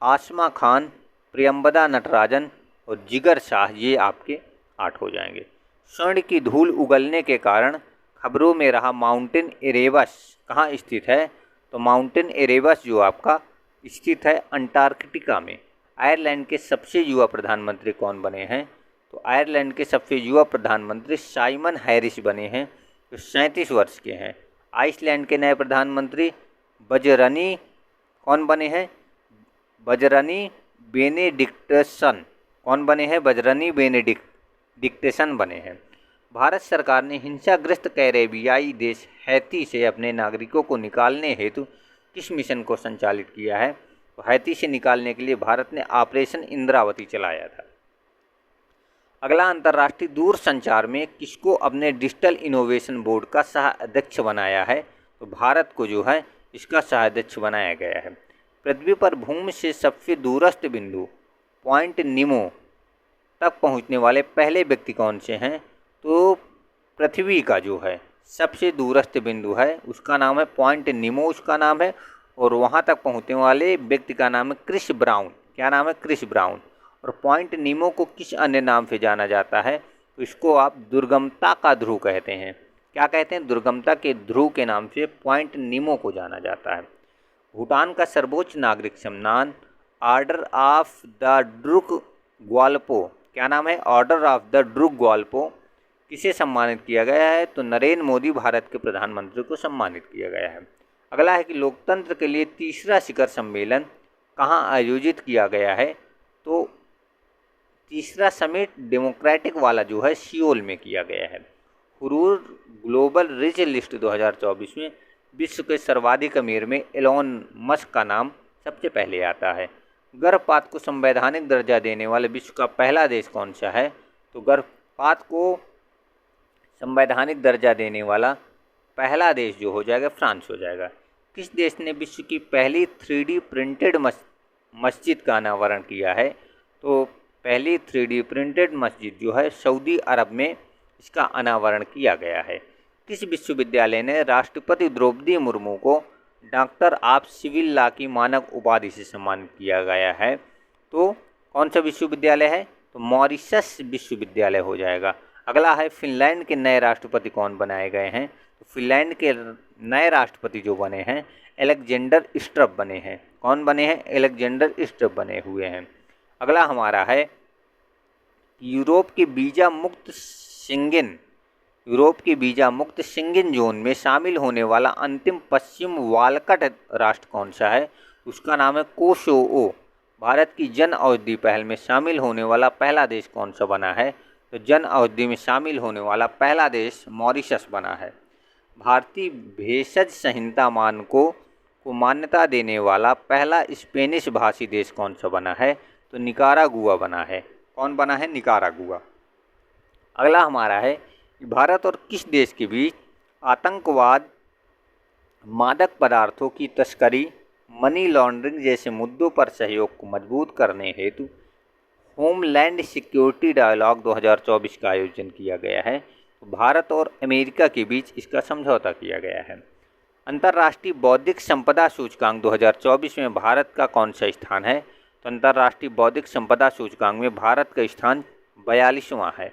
आसमा खान, प्रियंबदा नटराजन और जिगर शाह, ये आपके 8 हो जाएंगे। स्वर्ण की धूल उगलने के कारण खबरों में रहा माउंटेन एरेबस कहाँ स्थित है? तो माउंटेन एरेबस जो आपका स्थित है अंटार्कटिका में। आयरलैंड के सबसे युवा प्रधानमंत्री कौन बने हैं? तो आयरलैंड के सबसे युवा प्रधानमंत्री साइमन हैरिस बने हैं, जो 37 वर्ष के हैं। आइसलैंड के नए प्रधानमंत्री बजरनी कौन बने हैं? Bjarni Benediktsson. कौन बने हैं? बजरनी बेनेडिक्टसन बने हैं। भारत सरकार ने हिंसाग्रस्त कैरेबियाई देश हैती से अपने नागरिकों को निकालने हेतु किस मिशन को संचालित किया है? तो हैती से निकालने के लिए भारत ने ऑपरेशन इंद्रावती चलाया था। अगला, अंतर्राष्ट्रीय दूरसंचार में किसको अपने डिजिटल इनोवेशन बोर्ड का सह अध्यक्ष बनाया है? तो भारत को जो है इसका सह अध्यक्ष बनाया गया है। पृथ्वी पर भूमि से सबसे दूरस्थ बिंदु पॉइंट निमो तक पहुंचने वाले पहले व्यक्ति कौन से हैं? तो पृथ्वी का जो है सबसे दूरस्थ बिंदु है उसका नाम है पॉइंट निमो, उसका नाम है, और वहां तक पहुंचने वाले व्यक्ति का नाम है क्रिस ब्राउन। क्या नाम है? Chris brown. और पॉइंट निमो को किस अन्य नाम से जाना जाता है? तो इसको आप दुर्गमता का ध्रुव कहते हैं। क्या कहते हैं? दुर्गमता के ध्रुव के नाम से पॉइंट निमो को जाना जाता है। भूटान का सर्वोच्च नागरिक सम्मान ऑर्डर ऑफ द ड्रुक ग्वाल्पो, क्या नाम है? ऑर्डर ऑफ द ड्रुक ग्वाल्पो किसे सम्मानित किया गया है? तो नरेंद्र मोदी भारत के प्रधानमंत्री को सम्मानित किया गया है। अगला है कि लोकतंत्र के लिए तीसरा शिखर सम्मेलन कहाँ आयोजित किया गया है? तो तीसरा समिट डेमोक्रेटिक वाला जो है सियोल में किया गया है। हुरूर ग्लोबल रिच लिस्ट 2024 में विश्व के सर्वाधिक अमीर में एलोन मस्क का नाम सबसे पहले आता है। गर्भपात को संवैधानिक दर्जा देने वाले विश्व का पहला देश कौन सा है? तो गर्भपात को संवैधानिक दर्जा देने वाला पहला देश जो हो जाएगा फ्रांस हो जाएगा। किस देश ने विश्व की पहली 3D प्रिंटेड मस्जिद का अनावरण किया है? तो पहली 3D प्रिंटेड मस्जिद जो है सऊदी अरब में इसका अनावरण किया गया है। किस विश्वविद्यालय ने राष्ट्रपति द्रौपदी मुर्मू को डॉक्टर ऑफ सिविल लॉ की मानक उपाधि से सम्मानित किया गया है? तो कौन सा विश्वविद्यालय है? तो मॉरिशस विश्वविद्यालय हो जाएगा। अगला है फिनलैंड के नए राष्ट्रपति कौन बनाए गए हैं? तो फिनलैंड के नए राष्ट्रपति जो बने हैं अलेक्जेंडर स्ट्रब बने हैं। कौन बने हैं? अलेक्जेंडर स्ट्रब बने हुए हैं। अगला हमारा है यूरोप के वीजा मुक्त शेंगेन जोन में शामिल होने वाला अंतिम पश्चिम वालकट राष्ट्र कौन सा है? उसका नाम है कोसोवो। भारत की जन औषधि पहल में शामिल होने वाला पहला देश कौन सा बना है? तो जन औषधि में शामिल होने वाला पहला देश मॉरिशस बना है। भारतीय भेषज संहिता मानकों को मान्यता देने वाला पहला स्पेनिश भाषी देश कौन सा बना है? तो निकारागुआ बना है। कौन बना है? निकारागुआ। अगला हमारा है कि भारत और किस देश के बीच आतंकवाद, मादक पदार्थों की तस्करी, मनी लॉन्ड्रिंग जैसे मुद्दों पर सहयोग को मजबूत करने हेतु होमलैंड सिक्योरिटी डायलॉग 2024 का आयोजन किया गया है? तो भारत और अमेरिका के बीच इसका समझौता किया गया है। अंतर्राष्ट्रीय बौद्धिक संपदा सूचकांक 2024 में भारत का कौन सा स्थान है? तो अंतर्राष्ट्रीय बौद्धिक संपदा सूचकांक में भारत का स्थान 42वां है।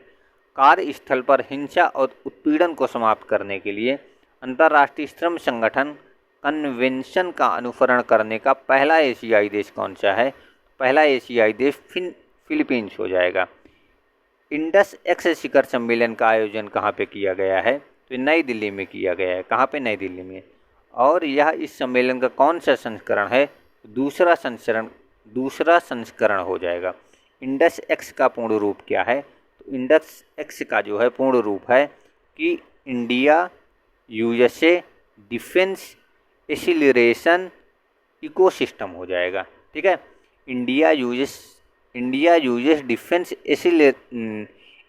कार्यस्थल पर हिंसा और उत्पीड़न को समाप्त करने के लिए अंतर्राष्ट्रीय श्रम संगठन कन्वेंशन का अनुसरण करने का पहला एशियाई देश कौन सा है? पहला एशियाई देश फिलीपींस हो जाएगा। इंडस एक्स शिखर सम्मेलन का आयोजन कहाँ पे किया गया है? तो नई दिल्ली में किया गया है। कहाँ पे? नई दिल्ली में। और यह इस सम्मेलन का कौन सा संस्करण है? दूसरा संस्करण हो जाएगा। इंडस एक्स का पूर्ण रूप क्या है? तो इंडस एक्स का जो है पूर्ण रूप है कि India USA defence acceleration ecosystem हो जाएगा। ठीक है, India US defence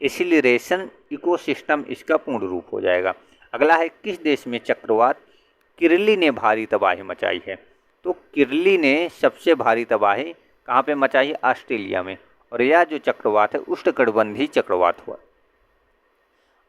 acceleration ecosystem इसका पूर्ण रूप हो जाएगा। अगला है, किस देश में चक्रवात किरली ने भारी तबाही मचाई है? तो किरली ने सबसे भारी तबाही कहाँ पे मचाई है? ऑस्ट्रेलिया में। और यह जो चक्रवात है उष्णकटिबंधीय चक्रवात हुआ।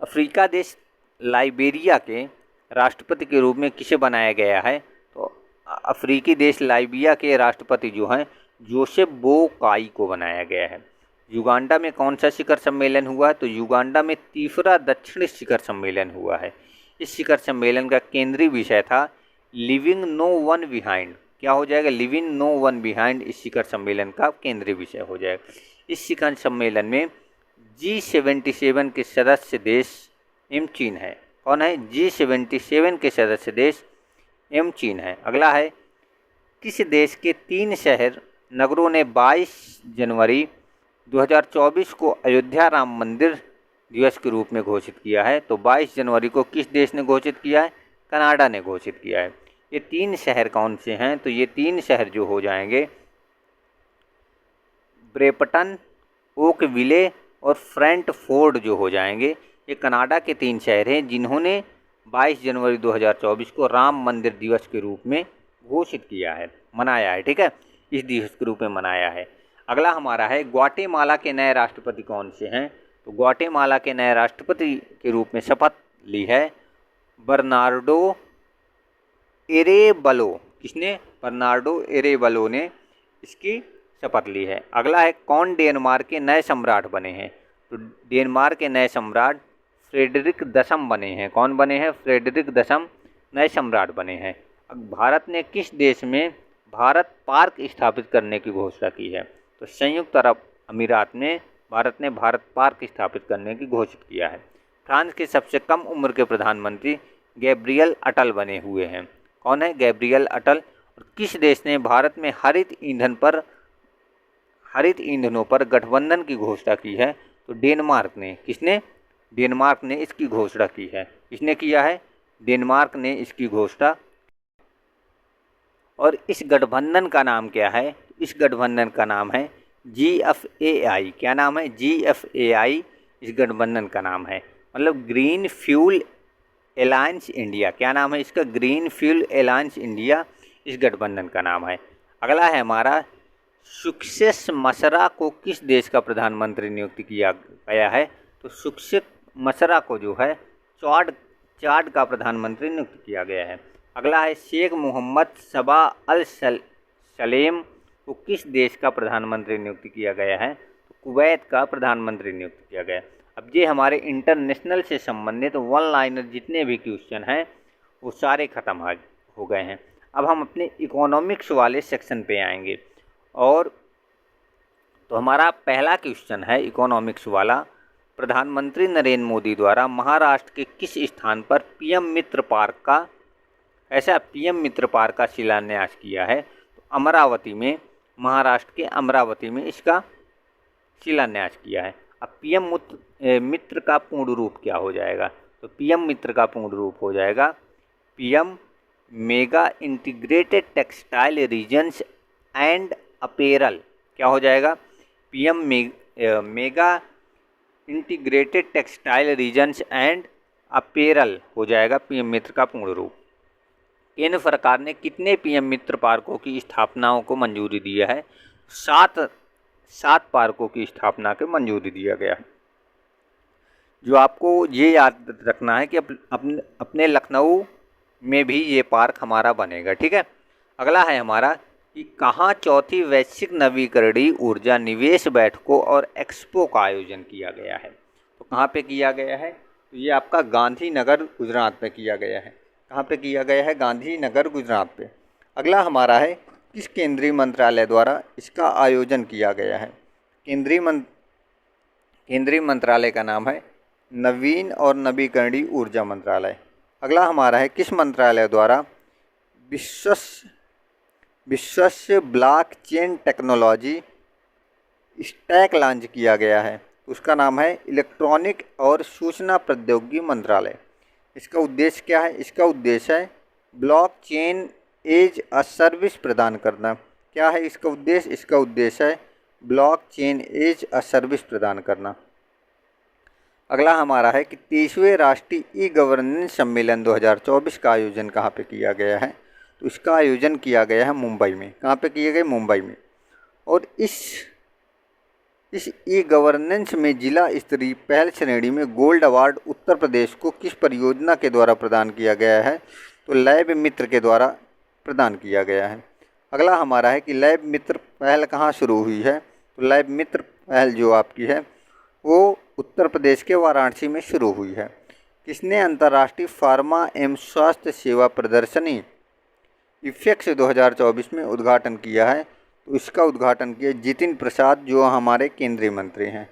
अफ्रीका देश लाइबेरिया के राष्ट्रपति के रूप में किसे बनाया गया है? तो अफ्रीकी देश लाइबेरिया के राष्ट्रपति जो हैं जोसेफ बोकाई को बनाया गया है। युगांडा में कौन सा शिखर सम्मेलन हुआ है? तो युगांडा में तीसरा दक्षिण शिखर सम्मेलन हुआ है। इस शिखर सम्मेलन का केंद्रीय विषय था लिविंग नो वन बिहाइंड। क्या हो जाएगा? लिविंग नो वन बिहाइंड इस शिखर सम्मेलन का केंद्रीय विषय हो जाएगा। इस शिखर सम्मेलन में G77 के सदस्य देश एम चीन है। कौन है? G77 के सदस्य देश एम चीन है। अगला है, किस देश के 3 शहर नगरों ने 22 जनवरी 2024 को अयोध्या राम मंदिर दिवस के रूप में घोषित किया है? तो 22 जनवरी को किस देश ने घोषित किया है? कनाडा ने घोषित किया है। ये 3 शहर कौन से हैं? तो ये 3 शहर जो हो जाएंगे ब्रेपटन, ओकविले और फ्रैंकफर्ट जो हो जाएंगे, ये कनाडा के 3 शहर हैं जिन्होंने 22 जनवरी 2024 को राम मंदिर दिवस के रूप में घोषित किया है, मनाया है। ठीक है, इस दिवस के रूप में मनाया है। अगला हमारा है, ग्वाटेमाला के नए राष्ट्रपति कौन से हैं? तो ग्वाटेमाला के नए राष्ट्रपति के रूप में शपथ ली है बर्नार्डो एरेबलो। किसने? बर्नार्डो एरेबलो ने इसकी शपथ ली है। अगला है, कौन डेनमार्क के नए सम्राट बने हैं? तो डेनमार्क के नए सम्राट फ्रेडरिक दशम बने हैं। कौन बने हैं? फ्रेडरिक दशम नए सम्राट बने हैं। अब भारत ने किस देश में भारत पार्क स्थापित करने की घोषणा की है? तो संयुक्त अरब अमीरात में भारत ने भारत पार्क स्थापित करने की घोषित किया है। फ्रांस के सबसे कम उम्र के प्रधानमंत्री गैब्रियल अटल बने हुए हैं। कौन है? गैब्रियल अटल। और किस देश ने भारत में हरित ईंधनों पर गठबंधन की घोषणा की है? तो डेनमार्क ने। किसने? डेनमार्क ने इसकी घोषणा की है। किसने किया है? डेनमार्क ने इसकी घोषणा। और इस गठबंधन का नाम क्या है? इस गठबंधन का नाम है GFAI। क्या नाम है? GFAI इस गठबंधन का नाम है, मतलब ग्रीन फ्यूल एलायंस इंडिया। क्या नाम है इसका? ग्रीन फ्यूल एलायंस इंडिया इस गठबंधन का नाम है। अगला है हमारा, सुक्सेस मसरा को किस देश का प्रधानमंत्री नियुक्त किया गया है? तो सुक्सेस मसरा को जो है चाड का प्रधानमंत्री नियुक्त किया गया है। अगला है, शेख मोहम्मद सबा अल सलेम को किस देश का प्रधानमंत्री नियुक्त किया गया है? तो कुवैत का प्रधानमंत्री नियुक्त किया गया है। अब ये हमारे इंटरनेशनल से संबंधित वन लाइनर जितने भी क्वेश्चन हैं वो सारे खत्म हो गए हैं। अब हम अपने इकोनॉमिक्स वाले सेक्शन पे आएंगे। और तो हमारा पहला क्वेश्चन है इकोनॉमिक्स वाला, प्रधानमंत्री नरेंद्र मोदी द्वारा महाराष्ट्र के किस स्थान पर पीएम मित्र पार्क का शिलान्यास किया है? तो अमरावती में, महाराष्ट्र के अमरावती में इसका शिलान्यास किया है। अब पीएम मित्र का पूर्ण रूप क्या हो जाएगा? तो पीएम मित्र का पूर्ण रूप हो जाएगा PM mega integrated textile regions and apparel. क्या हो जाएगा? PM mega integrated textile regions and apparel हो जाएगा पीएम मित्र का पूर्ण रूप। केंद्र सरकार ने कितने पीएम मित्र पार्कों की स्थापनाओं को मंजूरी दिया है? 7 पार्कों की स्थापना को मंजूरी दिया गया है। जो आपको ये याद रखना है कि अपने लखनऊ में भी ये पार्क हमारा बनेगा। ठीक है, अगला है हमारा कि कहाँ चौथी वैश्विक नवीकरणीय ऊर्जा निवेश बैठकों और एक्सपो का आयोजन किया गया है। तो कहाँ पे किया गया है? तो ये आपका गांधीनगर गुजरात में किया गया है। कहाँ पे किया गया है? गांधीनगर गुजरात पे। अगला हमारा है किस केंद्रीय मंत्रालय द्वारा इसका आयोजन किया गया है? केंद्रीय मंत्रालय का नाम है नवीन और नवीकरणीय ऊर्जा मंत्रालय। अगला हमारा है किस मंत्रालय द्वारा विश्वस्य ब्लॉकचेन टेक्नोलॉजी स्टैक लॉन्च किया गया है? उसका नाम है इलेक्ट्रॉनिक और सूचना प्रौद्योगिकी मंत्रालय। इसका उद्देश्य क्या है? इसका उद्देश्य है ब्लॉकचेन एज अ सर्विस प्रदान करना। क्या है इसका उद्देश्य? इसका उद्देश्य है ब्लॉकचेन एज अ सर्विस प्रदान करना। अगला हमारा है कि 23वें राष्ट्रीय ई गवर्नेंस सम्मेलन 2024 का आयोजन कहाँ पे किया गया है? तो इसका आयोजन किया गया है मुंबई में। कहाँ पे किया गया? मुंबई में। और इस ई गवर्नेंस में जिला स्तरीय पहल श्रेणी में गोल्ड अवार्ड उत्तर प्रदेश को किस परियोजना के द्वारा प्रदान किया गया है? तो लैब मित्र के द्वारा प्रदान किया गया है। अगला हमारा है कि लैब मित्र पहल कहाँ शुरू हुई है? तो लैब मित्र पहल जो आपकी है वो उत्तर प्रदेश के वाराणसी में शुरू हुई है। किसने अंतर्राष्ट्रीय फार्मा एवं स्वास्थ्य सेवा प्रदर्शनी इफेक्स 2024 में उद्घाटन किया है? तो इसका उद्घाटन किया जितिन प्रसाद जो हमारे केंद्रीय मंत्री हैं।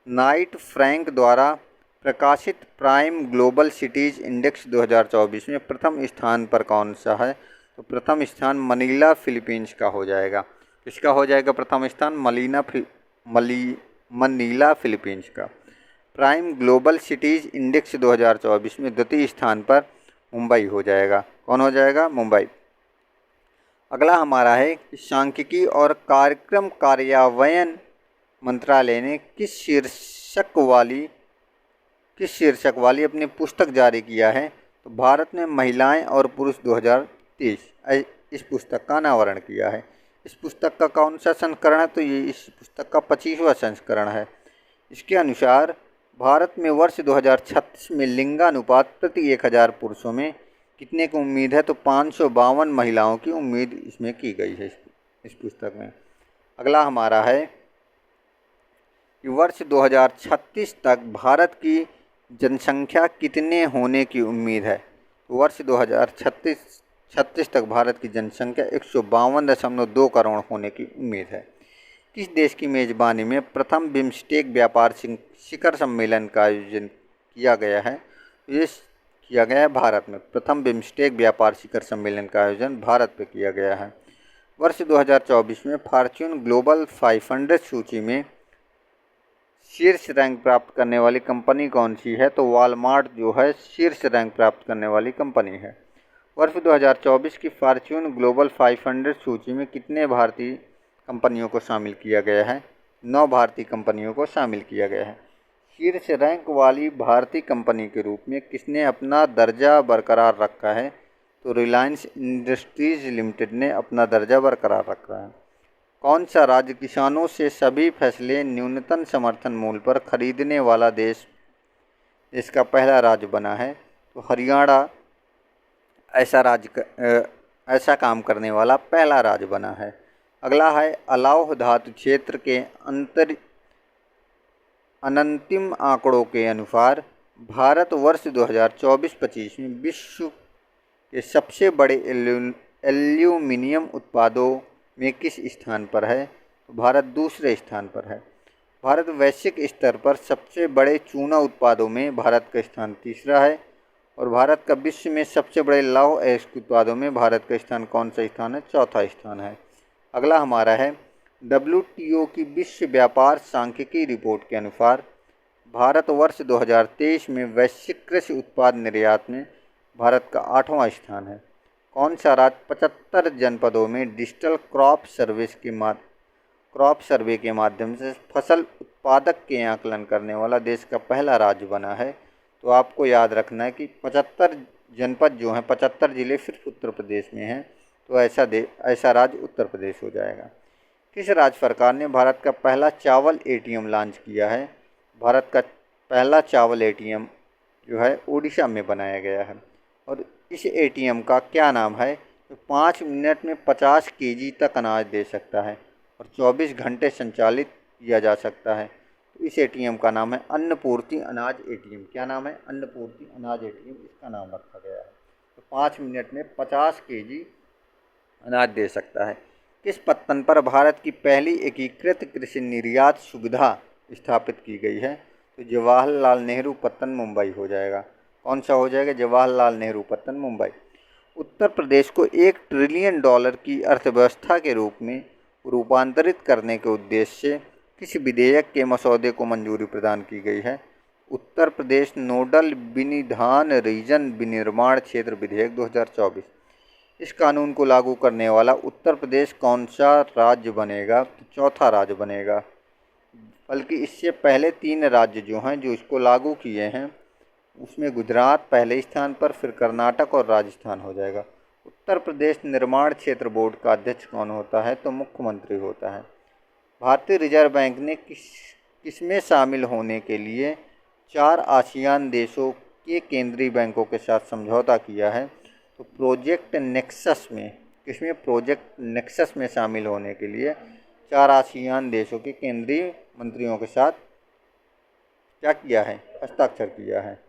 नाइट फ्रैंक द्वारा प्रकाशित प्राइम ग्लोबल सिटीज़ इंडेक्स 2024 में प्रथम स्थान पर कौन सा है? तो प्रथम स्थान मनीला फिलीपींस का हो जाएगा। किसका हो जाएगा प्रथम स्थान? मनीला फिलीपींस का। प्राइम ग्लोबल सिटीज़ इंडेक्स 2024 में द्वितीय स्थान पर मुंबई हो जाएगा। कौन हो जाएगा? मुंबई। अगला हमारा है सांख्यिकी और कार्यक्रम कार्यान्वयन मंत्रालय ने किस शीर्षक वाली अपनी पुस्तक जारी किया है? तो भारत में महिलाएं और पुरुष 2023 इस पुस्तक का अनावरण किया है। इस पुस्तक का कौन सा संस्करण है? तो ये इस पुस्तक का 25वां संस्करण है। इसके अनुसार भारत में वर्ष 2036 में लिंगानुपात प्रति 1000 पुरुषों में कितने की उम्मीद है? तो 552 महिलाओं की उम्मीद इसमें की गई है इस पुस्तक में। अगला हमारा है कि वर्ष 2036 तक भारत की जनसंख्या कितने होने की उम्मीद है? तो वर्ष 2036 तक भारत की जनसंख्या 152.2 करोड़ होने की उम्मीद है। किस देश की मेज़बानी में प्रथम बिम्स्टेक व्यापार शिखर सम्मेलन का आयोजन किया गया है? ये किया गया है भारत में। प्रथम बिम्स्टेक व्यापार शिखर सम्मेलन का आयोजन भारत में किया गया है। वर्ष 2024 में फॉर्च्यून ग्लोबल 500 सूची में शीर्ष रैंक प्राप्त करने वाली कंपनी कौन सी है? तो वॉलमार्ट जो है शीर्ष रैंक प्राप्त करने वाली कंपनी है। वर्ष 2024 की फॉर्च्यून ग्लोबल 500 सूची में कितने भारतीय कंपनियों को शामिल किया गया है? 9 भारतीय कंपनियों को शामिल किया गया है। शीर्ष रैंक वाली भारतीय कंपनी के रूप में किसने अपना दर्जा बरकरार रखा है? तो रिलायंस इंडस्ट्रीज लिमिटेड ने अपना दर्जा बरकरार रखा है। कौन सा राज्य किसानों से सभी फसलें न्यूनतम समर्थन मूल्य पर खरीदने वाला देश इसका पहला राज्य बना है? तो हरियाणा ऐसा काम करने वाला पहला राज्य बना है। अगला है अलाव धातु क्षेत्र के अनंतिम आंकड़ों के अनुसार भारत वर्ष 2024-25 में विश्व के सबसे बड़े एल्यूमिनियम उत्पादों में किस स्थान पर है? तो भारत दूसरे स्थान पर है। भारत वैश्विक स्तर पर सबसे बड़े चूना उत्पादों में भारत का स्थान तीसरा है। और भारत का विश्व में सबसे बड़े लौह अयस्क उत्पादों में भारत का स्थान कौन सा स्थान है? चौथा स्थान है। अगला हमारा है WTO की विश्व व्यापार सांख्यिकी रिपोर्ट के अनुसार भारत वर्ष 2023 में वैश्विक कृषि उत्पाद निर्यात में भारत का 8वां स्थान है। कौन सा राज्य 75 जनपदों में डिजिटल क्रॉप सर्वे के माध्यम से फसल उत्पादक के आकलन करने वाला देश का पहला राज्य बना है? तो आपको याद रखना है कि 75 जनपद जो हैं, 75 जिले सिर्फ उत्तर प्रदेश में हैं, तो ऐसा राज्य उत्तर प्रदेश हो जाएगा। किस राज्य सरकार ने भारत का पहला चावल ATM लॉन्च किया है? भारत का पहला चावल ATM जो है उड़ीसा में बनाया गया है। और इस एटीएम का क्या नाम है? तो 5 मिनट में 50 केजी तक अनाज दे सकता है और 24 घंटे संचालित किया जा सकता है। तो इस एटीएम का नाम है अन्नपूर्ति अनाज एटीएम। क्या नाम है? अन्नपूर्ति अनाज एटीएम इसका नाम रखा गया है। तो 5 मिनट में 50 केजी अनाज दे सकता है। किस पत्तन पर भारत की पहली एकीकृत कृषि निर्यात सुविधा स्थापित की गई है? तो जवाहरलाल नेहरू पत्तन मुंबई हो जाएगा। कौन सा हो जाएगा? जवाहरलाल नेहरू पत्तन मुंबई। उत्तर प्रदेश को $1 ट्रिलियन की अर्थव्यवस्था के रूप में रूपांतरित करने के उद्देश्य से किस विधेयक के मसौदे को मंजूरी प्रदान की गई है? उत्तर प्रदेश नोडल विनिधान रीजन विनिर्माण क्षेत्र विधेयक 2024। इस कानून को लागू करने वाला उत्तर प्रदेश कौन सा राज्य बनेगा? तो चौथा राज्य बनेगा। बल्कि इससे पहले 3 राज्य जो हैं जो इसको लागू किए हैं, उसमें गुजरात पहले स्थान पर, फिर कर्नाटक और राजस्थान हो जाएगा। उत्तर प्रदेश निर्माण क्षेत्र बोर्ड का अध्यक्ष कौन होता है? तो मुख्यमंत्री होता है। भारतीय रिजर्व बैंक ने किसमें शामिल होने के लिए 4 आसियान देशों के केंद्रीय बैंकों के साथ समझौता किया है? तो प्रोजेक्ट नेक्सस में। किसमें? प्रोजेक्ट नेक्सस में शामिल होने के लिए 4 आसियान देशों के केंद्रीय मंत्रियों के साथ क्या किया है? हस्ताक्षर किया है।